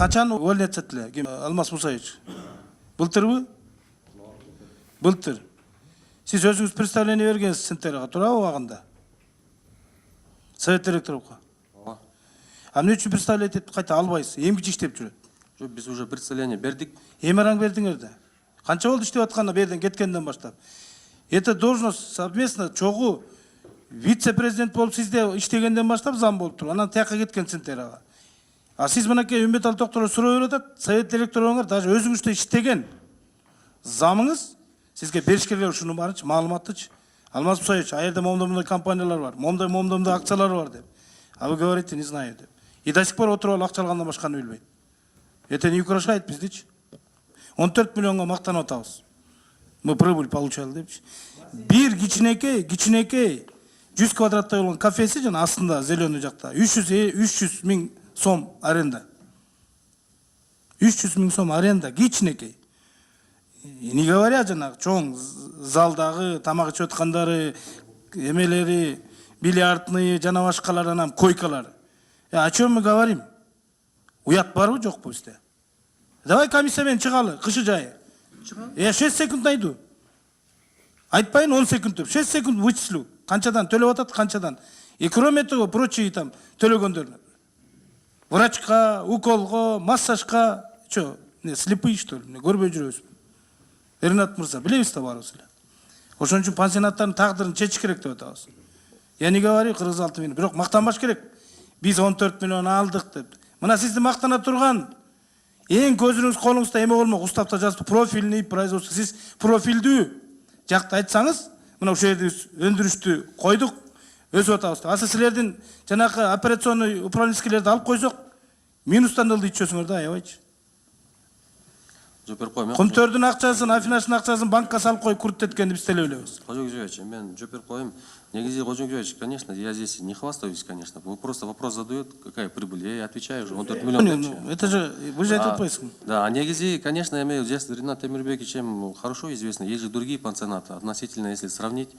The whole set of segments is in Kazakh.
Качан увольнять этиле? Алмаз Мусаевич. Былтырбы? Былтыр. Сиз өзүңүз представление бергенсиз Сентерага, туурабы убагында? Совет директоруна. А эмне үчүн представлять этип кайта албайсыз? Эмгичи иштеп жүрөт. Жок, биз уже представление бердик. Эмараң бердиңер да. Канча болду иштеп атканда берден кеткенден баштап? Это должность совместно чогуу вице-президент болуп сизде иштегенден баштап зам болуп туруп, анан тияка кеткен Сентерага. А сиз мынакей Үмбеталы Токтогулов суроо берип атат, совет директоруңар даже өзүңүздө иштеген замыңыз сизге бериш керек ушуну барынчы маалыматтычы. Алмаз Мусаевич, а жерде момдой компаниялар бар, момдой акциялар бар деп. А вы говорите, не знаю деп. И до сих пор отуруп алып акча алгандан башканы билбейт. Это не украшает биздичи. 14 миллионго мактанып атабыз. Мы прибыль получали депчи. Бир кичинекей 100 квадраттай болгон кафеси жана астында зеленый жакта 300 миң сом аренда. 300 миң сом аренда кичинекей. Не говоря жана чоң залдагы тамак ичип аткандары, эмелери, бильярдные жана башкалар, анан койкалар. О чем мы говорим? Уят барбы жокпу бизде? Давай комиссия менен чыгалы, кышы жайы. 6 секунд найду. Айтпайын 10 секунд деп. 6 секунд вычислю. Канчадан төлөп атат, канчадан. И кроме того, прочие там төлөгөндөр. Врачка, уколго, массажка, что, не слепые что ли? Не көрбөй жүрөбүз. Ренат Мырза, билебиз да барыбыз эле. Ошон үчүн пансионаттардын тагдырын чечиш керек деп атабыз. Я не говорю, кыргыз алты миллион. Бирок мактанбаш керек. Биз 14 миллион алдык деп. Мына сизди мактана турган эң көзүңүз колуңузда эме болмок, уставта жазып профильный производство. Сиз профилдүү жакты айтсаңыз, мына ошол жерде өндүрүштү койдук, өсүп атабыз. Аса силердин жанакы операционный управленческийлерди алып койсок, минустан ылдый ичесиңер да, аябайчы. Кумтөрдүн акчасын, Афинаштын акчасын банкка салып коюп курттеткенди биз деле билебиз. Кожок Жович, мен жооп берип коем. Негизи Кожок Жович, конечно, я здесь не хвастаюсь, конечно. Вы просто вопрос задают, какая прибыль. Я отвечаю уже, 14 миллионов. Это же, вы же это пояснили. Да, а негизи, конечно, я имею здесь Ренат Темирбекович, чем хорошо известно. Есть же другие пансионаты. Относительно, если сравнить,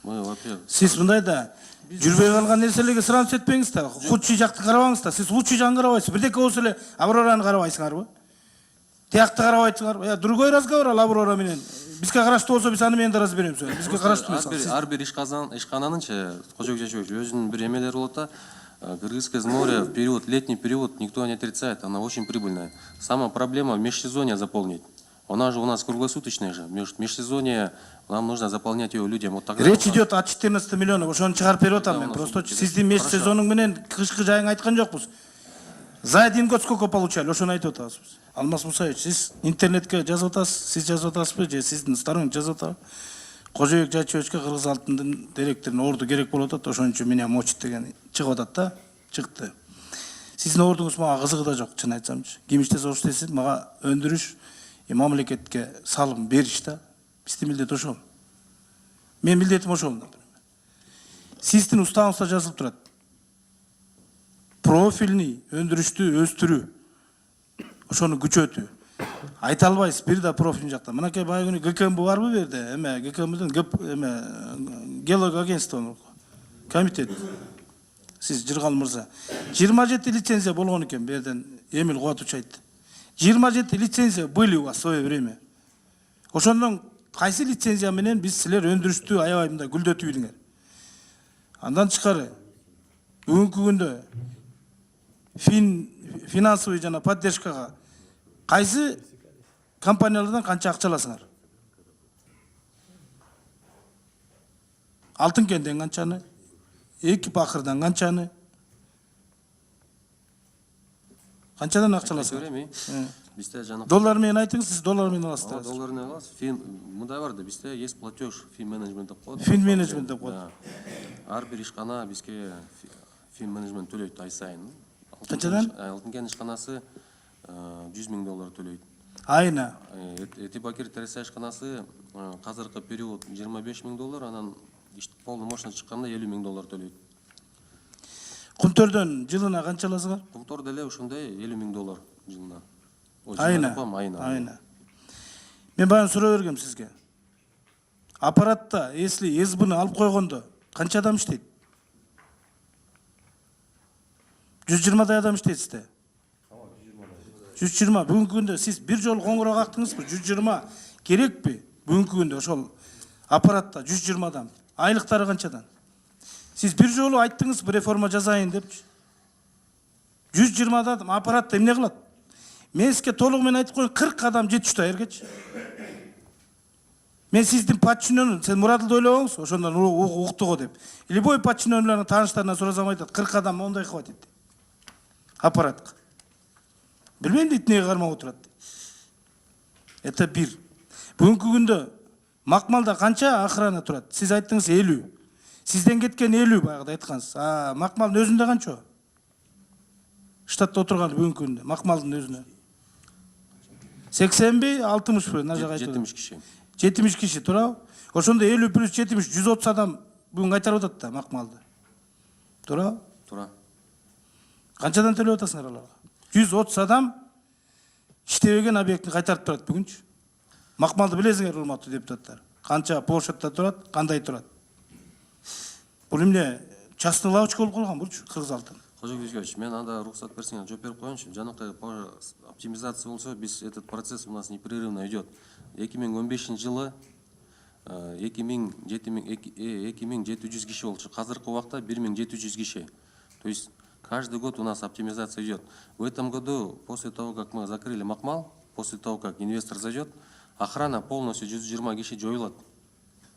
мы вообще... Сиз мындай да, жүрбөй калган нерселерге сравнить этпеңиз да. Худший жакты карабаңыз да. Сиз лучший жагын карабайсыз. Бирдеке болсо эле Аврораны карабайсыңарбы? Тиякты карабайсыңарбы? Другой разговор ал Аврора менен. Бизге караштуу болсо биз аны менен да разберемиз. Бизге караштуу эмес. Ар бир ишкананынчы Кожок Жович өзүнүн бир эмелери болот да. Кыргызское море в период, летний период никто не отрицает, она очень прибыльная. Самая проблема в межсезонье заполнить. Она же у нас круглосуточная же. Межсезонье нам нужно заполнять ее людям. Вот тогда речь идет о 14 миллионов. Ошону чыгарып берип атам мен. Просто сиздин межсезонуң менен кышкы жайын айткан жокпуз. За один год сколько получали? Ошону айтып атабыз. Алмаз Мусаевич, сиз интернетке жазып атасыз, сиз жазып атасызбы же сиздин сторонник жазып атабы? Кожобек Жайчевичке Кыргыз алтындын директорунун орду керек болуп атат, ошон үчүн менен мочит деген чыгып атат да, чыкты. Сиздин ордуңуз мага кызыгы да жок, чын айтсамчы. Ким иштесе ошо иштесин, мага өндүрүш, мамлекетке салым бериш да. Биздин милдет ошол. Мен милдетим ошол, например. Сиздин уставыңызда жазылып турат. Профильный өндүрүштү өстүрүү. Ошону күчөтүү. Айта албайсыз, бир да профиль жакта. Мынакей бай күнү ГКМБ барбы берде? Эме ГКМБдин геолог агентство комитет. Сиз Жыргал мырза. 27 лицензия болгон экен берден Эмил Кубатович айтты. 27 лицензия были у вас в свое время. Ошондон кайсы лицензия менен биз силер өндүрүштү аябай мындай гүлдөтүп ийдиңер. Андан тышкары бүгүнкү күндө финансовый жана поддержкага кайсы компаниялардан канча акча аласыңар? Алтын кенден канчаны? Эки бакырдан канчаны? Канчадан акча аласыңар? Доллар менен айтыңыз, сиз доллар менен аласыздар. Доллар менен аласыз. Мындай бар да, бизде есть платеж, фин менеджмент деп коет. Фин менеджмент деп коет. Ар бир ишкана бизге фин менеджмент төлөйт ай сайын. Канчадан? Алтын кен ишканасы 100 миң доллар төлөйт. Айына. Этибакир Тересе ишканасы казыркы период 25 миң доллар, анан полный мощность чыкканда 50 миң доллар төлөйт. Кумтөрдөн жылына канча аласыңар? Кумтор деле ошондой 50 миң доллар жылына. Айына. Мен баягы суроо бергем сизге. Аппаратта, если СБны алып койгондо канча адам иштейт? 120 адам иштейт сизде. 120 бүгүнкү күндө сиз бир жолу коңгуроо кактыңызбы? 120 керекпи? Бүгүнкү күндө ошол аппаратта 120 адам. Айлыктары канчадан? Сиз бир жолу айттыңызбы реформа жасайын депчи? 120 адам аппаратта эмне кылат? Мен сизге толугу менен айтып коеюн, 40 адам жетишти эргечи. Мен сиздин подчиненный, сен Мурадылды ойлобоңуз, ошондон уктуго деп. Любой подчиненныйлардын тааныштарынан сурасам айтат, 40 адам ондай хватит. Аппаратка. Билбейм дейт, эмнеге кармап отурат. Это бир. Бүгүнкү күндө Макмалда канча охрана турат? Сиз айттыңыз 50. Сизден кеткен 50 баягыда айткансыз. Макмалдын өзүндө канча? Штатта отурган бүгүнкү күндө Макмалдын өзүнө. 80би, 60 мына жака айтып. 70 киши. 70 киши турабы? Ошондо 50 плюс 70 130 адам бүгүн кайтарып атат да Макмалды. Турабы? Тура. Канчадан төлөп атасыңар аларга? 130 адам иштебеген объектти кайтарып турат бүгүнчү. Макмалды билесиңер, урматтуу депутаттар. Канча площадьта турат, кандай турат? Бул эмне частный лавочка болуп калган булчу Кыргыз алтын. Кожок Вячеславович, мен анда рухсат берсеңер жооп берип коеюнчу. Жанакай оптимизация болсо, биз этот процесс у нас непрерывно идет. 2015 жылы 2700 киши болчу. Казыркы убакта 1700 киши. То есть каждый год у нас оптимизация идет. В этом году, после того, как мы закрыли Макмал, после того, как инвестор зайдет, охрана полностью 120 киши жоюлат.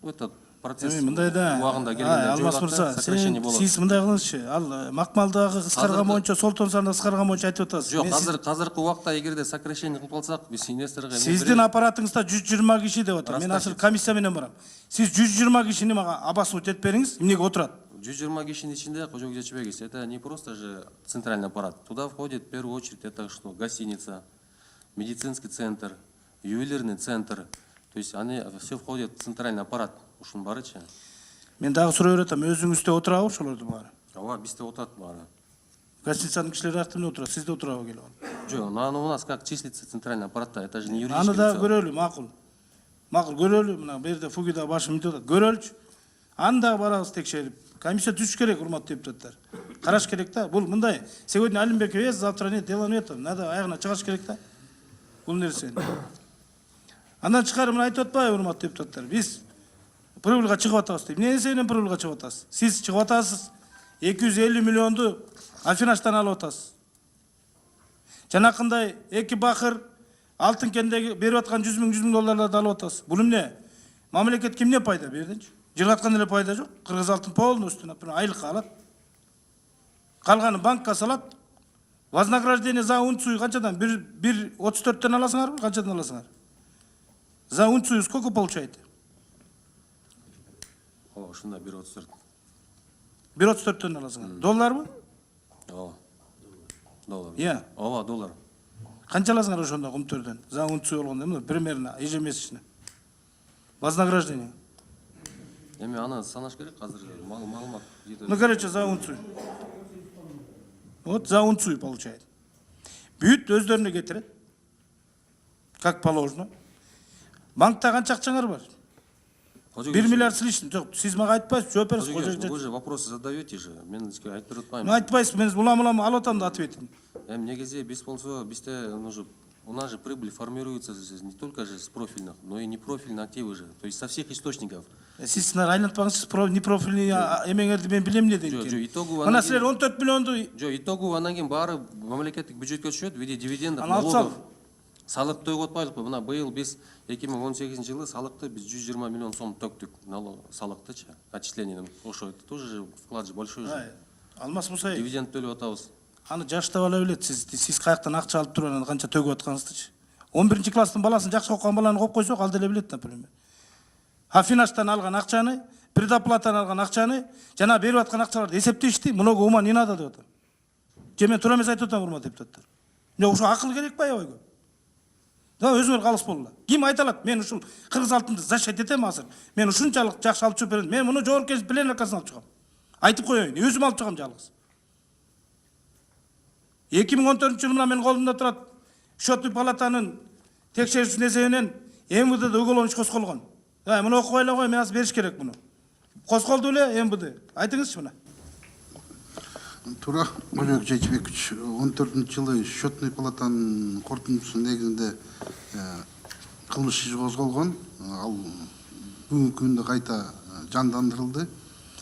Это процесс убагында келгенде жоюлат, сокращение болот. Сиз мындай кылыңызчы, ал Макмалдагы кыскарган боюнча, Солтон сарында кыскарган боюнча айтып атасыз. Жок, казыркы убакта эгерде сокращение кылып калсак, биз инвесторго Сиздин аппаратыңызда 120 киши деп атам. Мен азыр комиссия менен барам. Сиз 120 кишини мага обоснуть этип бериңиз, эмнеге отурат? 120 кишинин ичинде, Кожок Вячеславович, это не просто же центральный аппарат. Туда входит в первую очередь это что? Гостиница, медицинский центр, ювелирный центр. То есть они все входят в центральный аппарат. Ушун барычы. Мен дагы суроо берет атам, өзүңүздө отурабы ошолордун баары? Ооба, бизде отурат баары. Гостиницанын кишилери активный отурат, сизде отурабы келип? Жок, ну у нас как числится центральный аппарат, это же не юридическое Аны да лицо. көрөлү, макул. Макул көрөлү, мына бу жерде Фугида башым мынтип атат. Көрөлүчү. Аны да барабыз текшерип. Комиссия түзүш керек, урматтуу депутаттар. Караш керек да. Бул мындай. Сегодня Алимбек есть, завтра нет, дела нет. Надо аягына чыгаш керек да. Бул нерсени. Андан чыкар мына айтып атпайбы, урматтуу депутаттар? Биз прибыльга чыгып атабыз дейт. Эмне эсебинен прибыльга чыгып атасыз? Сиз чыгып атасыз. 250 миллионду Афинаштан алып атасыз. Жанакындай эки бакыр алтын кендеги берип аткан 100 миң долларларды алып атасыз. Бул эмне? Мамлекет кимне пайда бердинчи? Жыргаткан эле пайда жок. Кыргыз алтын полностью, например, айлыкка алат. Калганы банкка салат. Вознаграждение за унцию канчадан? 1,34тен аласыңарбы? Канчадан аласыңар? За унцию сколько получаете? О, ушунда 1,34. 1,34тен аласыңар. Долларбы? Ооба. Доллар. Иә. Ооба, доллар. Канча аласыңар ошондо кумтөрдөн? За унцию болгондо, примерно ежемесячно. Вознаграждение. Эми аны санаш керек азыр маалымат. Ну, короче, за унцию. Вот за унцию получает. Бүт өздөрүнө кетирет. Как положено. Банкта канча акчаңар бар? 1 миллиард с лишним. Жок, сиз мага айтпайсыз, жооп бериңиз. Вы же вопросы задаете же. Мен сизге айтып берип атпаймынбы? Ну, айтпайсыз, мен улам алып атам да ответин. Эми негизи биз болсо, бизде у нас же прибыль формируется не только же с профильных, но и непрофильных активы же, то есть со всех источников. Сиз айлантпаңыз, непрофильный эмеңерди мен билем эмне дейт экен. Мына силер 14 миллионду. Жок, итогу анан кийин баары мамлекеттик бюджетке түшөт в виде дивидендов, Налогов. налогов. Салык төгүп атпайлыкпы? Мына быйыл биз 2018 жылы салыкты биз 120 миллион сом төктүк, налог салыктычы, отчислениеден. Ошо тоже же вклад же большой же. Алмаз Мусаев. Дивиденд төлөп атабыз. Аны жаштап ала билет. Сиз каяктан акча алып туруп анан канча төгүп атканыңыздычы. 11 класстын баласын жакшы окуган баланы коюп койсок ал деле билет, например. Афинаштан алган акчаны, предоплатадан алган акчаны, жана берип аткан акчаларды эсептешти, много ума не надо деп атам. Же мен туура эмес айтып атам, урматтуу депутаттар. Эмне ошо акыл керек ба аябай? Да, өзүңөр калыс болуңар. Ким айта алат? Мен ушул Кыргыз алтынды защит этем азыр. Мен ушунчалык жакшы алып чыгып берем. Мен муну жогорку кеңеш пленаркасына алып чыгам. Айтып коеюн, өзүм алып чыгам жалгыз. 2014 жылы менин колумда турат. Счетный палатанын текшерүүсүнүн эсебинен МВДде уголовный иш козголгон. Муну окуп эле кой, мен азыр бериш керек муну. Козголду эле МВД. Айтыңызчы мына. Туура, Олег Жечбекович, 14-жылы счетный палатанын корутундусунун негизинде кылмыш иши козголгон. Ал бүгүнкү күндө кайта жандандырылды.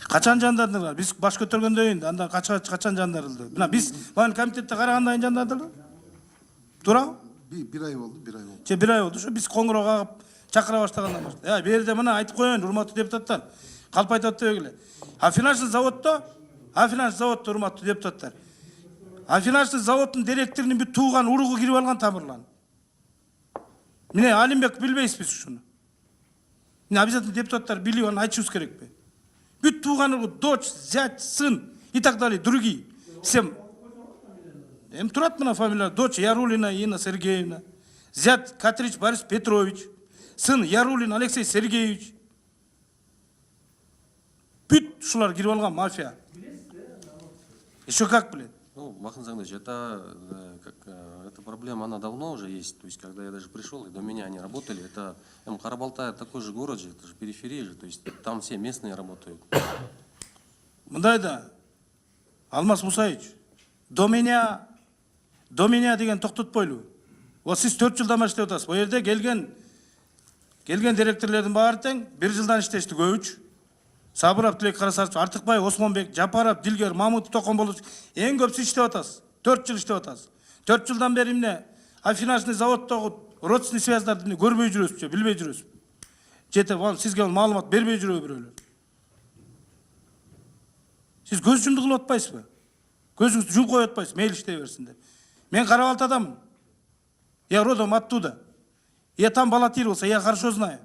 Качан жандандырылды? Биз баш көтөргөндөн кийин анда качан жандандырылды? Мына биз бааны комитетте карагандан кийин жандандырылды. Туурабы? Bir ay oldu, bir ay oldu. Bir ay oldu. Şu biz koңгуроо кагып чакыра баштагандан баштап. Бу жерде мына айтып коеюн, урматтуу депутаттар. Калп айтып атпайбы эле. Финаншный заводдо, урматтуу депутаттар. Финаншный заводдун директорунун бүт тууган уругу кирип алган тамырлан. Міне Алимбек билбейсизби ушуну? Міне обязательно депутаттар билип аны айтышыбыз керекпи? Бүт тууган уругу, дочь, зять, сын и так далее, другие. Всем турат мына фамилия: дочь Ярулина Инна Сергеевна, зять Катрич Борис Петрович, сын Ярулин Алексей Сергеевич. Бүт ушулар кирип алган мафия. Еще как, блин? Ну, Махмуд Захарович, эта проблема, она давно уже есть. То есть, когда я даже пришел, и до меня они работали, это Карабалтай такой же город же, это же периферия же, то есть там все местные работают. Мындай да, Алмаз Мусаевич, до меня деген токтотпойлу. Вот сиз 4 жылдан бери иштеп атасыз. Бу жерде келген директорлордун баары тең 1 жылдан иштешти көбүч. Сабыров, Тилек Карасарчы, Артыкбай, Осмонбек, Жапаров, Дилгер, Мамут, Токомболов, эң көпсү иштеп атасыз. 4 жыл иштеп атасыз. 4 жылдан бери эмне финансный заводдогу родственный связьдарды көрбөй жүрөсүзбү, билбей жүрөсүзбү? Жете сизге маалымат бербей жүрөбү бирөөлөр? Сиз көз жумду кылып атпайсызбы? Көзүңүздү жум коюп атпайсызбы? Мейли иштей берсин деп. Мен Карабалтадамын. Я родом оттуда. Я там баллотировался, я хорошо знаю.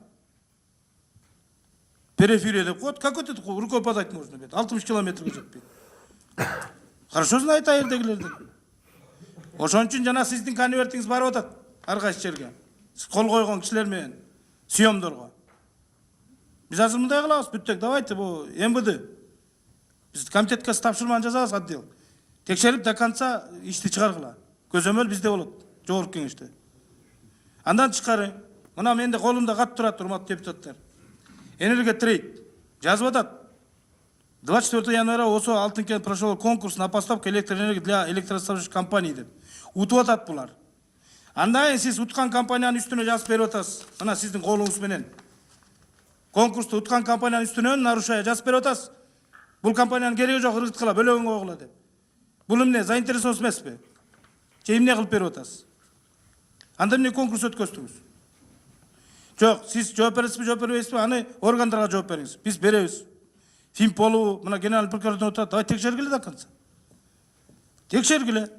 Периферия деп коет, как это рукой подать можно? 60 километрге жетпейт. Хорошо знает айырдегилерди. Ошон үчүн жана сиздин конвертиңиз барып атат ар кайсы жерге. Сиз кол койгон кишилер менен съемдорго. Биз азыр мындай кылабыз, бүттөк, давайте бу МВД. Биз комитетке тапшырманы жазабыз, отдел. Текшерип до конца ишти чыгаргыла. Көзөмөл бизде болот, жогорку кеңеште. Андан тышкары, мына менде колумда кат турат, урматтуу депутаттар. Энерготрейд жазып атат. 24 января ОСО Алтынкен прошел конкурс на поставку электроэнергии для электроснабжающих компаний деп. Утуп атат булар. Андан кийин сиз уткан компаниянын үстүнө жазып берип атасыз. Мына сиздин колуңуз менен. Конкурсту уткан компаниянын үстүнө нарушая жазып берип атасыз. Бул компаниянын кереги жок, ыргыткыла, бөлөгөнгө койгула деп. Бул эмне, заинтересован эмеспи? Же эмне кылып берип атасыз? Анда эмне конкурс өткөздүңүз? Жок, сиз жооп бересизби, жооп бербейсизби? Аны органдарга жооп бериңиз. Биз беребиз. Фимполу, мына генеральный прокурор отурат. Давай текшергиле до конца. Текшергиле.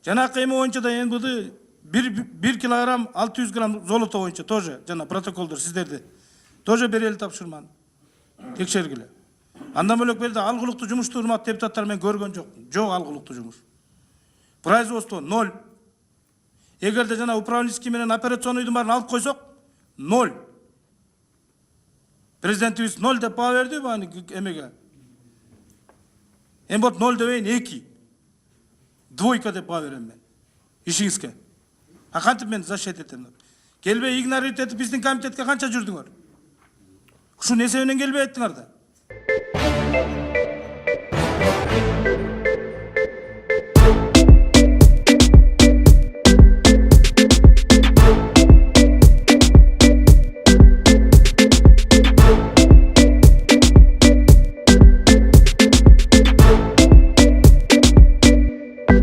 Жанакы эме боюнча да МВД 1 килограмм 600 грамм золото боюнча тоже жана протоколдор сиздерде. Тоже берели тапшырманы. Текшергиле. Андан бөлөк берди алгылыктуу жумушту урматтуу депутаттар мен көргөн жокмун. Жок алгылыктуу жумуш. Производство 0. Эгерде жана управленческий менен операционныйдын баарын алып койсок 0. Президентибиз 0 деп баа берди бааны эмеге. Вот 0 дебейин 2. 2 деп баа берем мен. Ишиңизге. А кантип мен защит этем? Келбей игнорировать этип биздин комитетке канча жүрдүңөр? Ушул несебенен келбей аттыңар да.